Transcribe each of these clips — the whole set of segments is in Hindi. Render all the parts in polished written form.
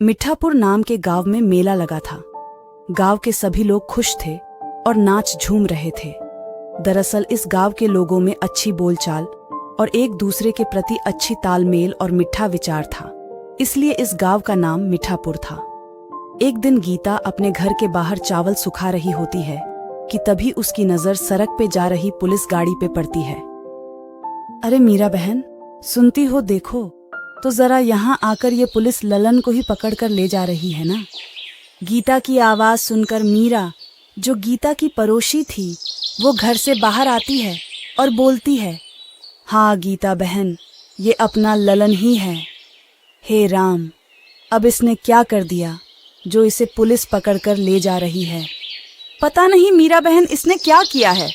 मिठापुर नाम के गांव में मेला लगा था। गांव के सभी लोग खुश थे और नाच झूम रहे थे। दरअसल इस गांव के लोगों में अच्छी बोलचाल और एक दूसरे के प्रति अच्छी तालमेल और मीठा विचार था, इसलिए इस गांव का नाम मिठापुर था। एक दिन गीता अपने घर के बाहर चावल सुखा रही होती है कि तभी उसकी नजर सड़क पे जा रही पुलिस गाड़ी पे पड़ती है। अरे मीरा बहन, सुनती हो? देखो तो जरा यहाँ आकर ये पुलिस ललन को ही पकड़ कर ले जा रही है ना। गीता की आवाज सुनकर मीरा, जो गीता की पड़ोसी थी, वो घर से बाहर आती है और बोलती है, हाँ गीता बहन, ये अपना ललन ही है। हे राम, अब इसने क्या कर दिया जो इसे पुलिस पकड़कर ले जा रही है? पता नहीं मीरा बहन, इसने क्या किया है।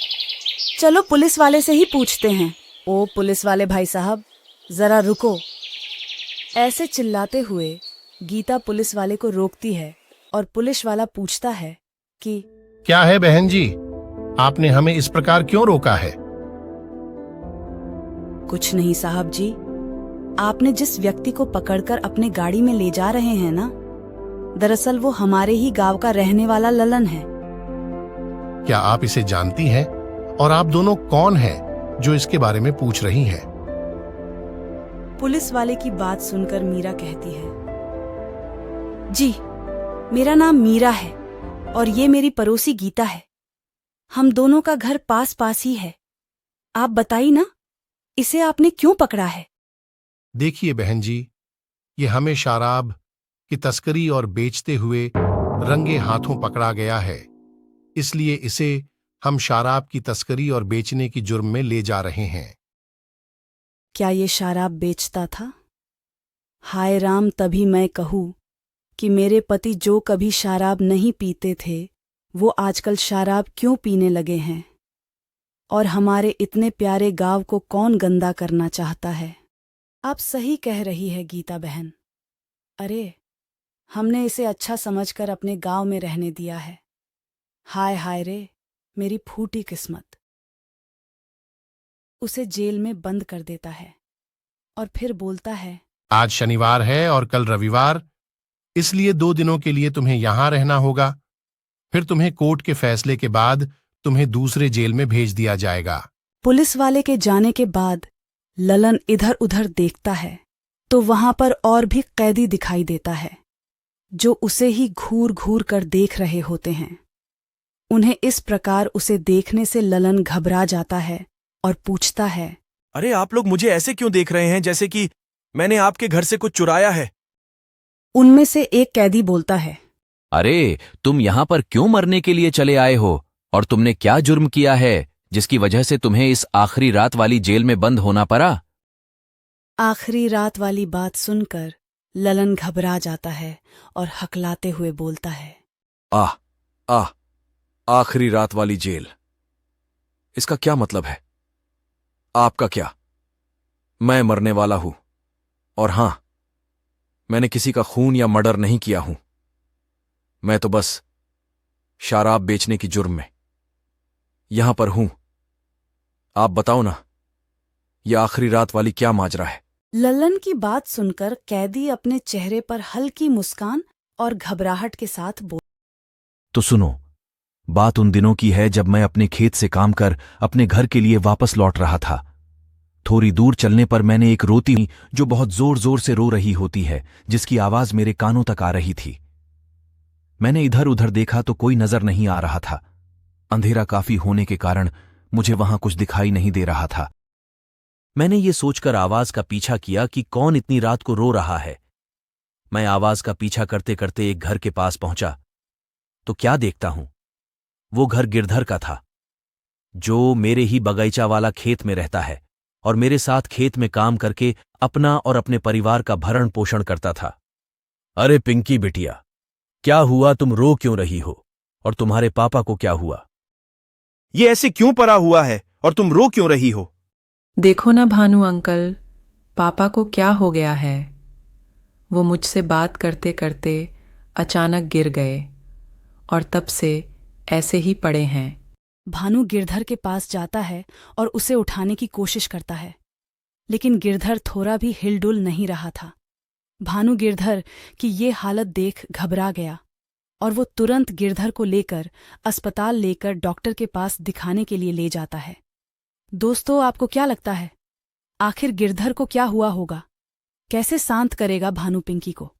चलो पुलिस वाले से ही पूछते हैं। ओ पुलिस वाले भाई साहब, जरा रुको। ऐसे चिल्लाते हुए गीता पुलिस वाले को रोकती है और पुलिस वाला पूछता है कि क्या है बहन जी, आपने हमें इस प्रकार क्यों रोका है? कुछ नहीं साहब जी, आपने जिस व्यक्ति को पकड़कर अपने गाड़ी में ले जा रहे हैं ना, दरअसल वो हमारे ही गांव का रहने वाला ललन है। क्या आप इसे जानती हैं? और आप दोनों कौन हैं जो इसके बारे में पूछ रही हैं? पुलिस वाले की बात सुनकर मीरा कहती है, जी मेरा नाम मीरा है और ये मेरी पड़ोसी गीता है। हम दोनों का घर पास पास ही है। आप बताइए ना, इसे आपने क्यों पकड़ा है? देखिए बहन जी, ये हमें शराब की तस्करी और बेचते हुए रंगे हाथों पकड़ा गया है, इसलिए इसे हम शराब की तस्करी और बेचने की जुर्म में ले जा रहे हैं। क्या ये शराब बेचता था? हाय राम, तभी मैं कहूँ कि मेरे पति जो कभी शराब नहीं पीते थे, वो आजकल शराब क्यों पीने लगे हैं। और हमारे इतने प्यारे गांव को कौन गंदा करना चाहता है। आप सही कह रही है गीता बहन। अरे, हमने इसे अच्छा समझकर अपने गांव में रहने दिया है। हाय हाय रे, मेरी फूटी किस्मत। उसे जेल में बंद कर देता है और फिर बोलता है, आज शनिवार है और कल रविवार, इसलिए 2 दिनों के लिए तुम्हें यहां रहना होगा। फिर तुम्हें कोर्ट के फैसले के बाद तुम्हें दूसरे जेल में भेज दिया जाएगा। पुलिस वाले के जाने के बाद ललन इधर उधर देखता है तो वहां पर और भी कैदी दिखाई देता है, जो उसे ही घूर घूर कर देख रहे होते हैं। उन्हें इस प्रकार उसे देखने से ललन घबरा जाता है और पूछता है, अरे आप लोग मुझे ऐसे क्यों देख रहे हैं जैसे कि मैंने आपके घर से कुछ चुराया है? उनमें से एक कैदी बोलता है, अरे तुम यहां पर क्यों मरने के लिए चले आए हो? और तुमने क्या जुर्म किया है जिसकी वजह से तुम्हें इस आखिरी रात वाली जेल में बंद होना पड़ा? आखिरी रात वाली बात सुनकर ललन घबरा जाता है और हकलाते हुए बोलता है, आखिरी रात वाली जेल, इसका क्या मतलब है? आपका क्या? मैं मरने वाला हूं, और हां, मैंने किसी का खून या मर्डर नहीं किया हूं। मैं तो बस शराब बेचने की जुर्म में यहां पर हूं। आप बताओ ना, यह आखिरी रात वाली क्या माजरा है? ललन की बात सुनकर कैदी अपने चेहरे पर हल्की मुस्कान और घबराहट के साथ तो सुनो, बात उन दिनों की है जब मैं अपने खेत से काम कर अपने घर के लिए वापस लौट रहा था। थोड़ी दूर चलने पर मैंने एक रोती जो बहुत जोर जोर से रो रही होती है, जिसकी आवाज मेरे कानों तक आ रही थी। मैंने इधर उधर देखा तो कोई नजर नहीं आ रहा था। अंधेरा काफी होने के कारण मुझे वहां कुछ दिखाई नहीं दे रहा था। मैंने ये सोचकर आवाज का पीछा किया कि कौन इतनी रात को रो रहा है। मैं आवाज का पीछा करते करते एक घर के पास पहुंचा तो क्या देखता हूं, वो घर गिरधर का था, जो मेरे ही बगीचा वाला खेत में रहता है और मेरे साथ खेत में काम करके अपना और अपने परिवार का भरण पोषण करता था। अरे पिंकी बिटिया, क्या हुआ? तुम रो क्यों रही हो? और तुम्हारे पापा को क्या हुआ? ये ऐसे क्यों पड़ा हुआ है और तुम रो क्यों रही हो? देखो ना भानु अंकल, पापा को क्या हो गया है। वो मुझसे बात करते करते अचानक गिर गए और तब से ऐसे ही पड़े हैं। भानु गिरधर के पास जाता है और उसे उठाने की कोशिश करता है, लेकिन गिरधर थोड़ा भी हिलडुल नहीं रहा था। भानु गिरधर की ये हालत देख घबरा गया और वो तुरंत गिरधर को लेकर अस्पताल लेकर डॉक्टर के पास दिखाने के लिए ले जाता है। दोस्तों, आपको क्या लगता है आखिर गिरधर को क्या हुआ होगा? कैसे शांत करेगा भानु पिंकी को?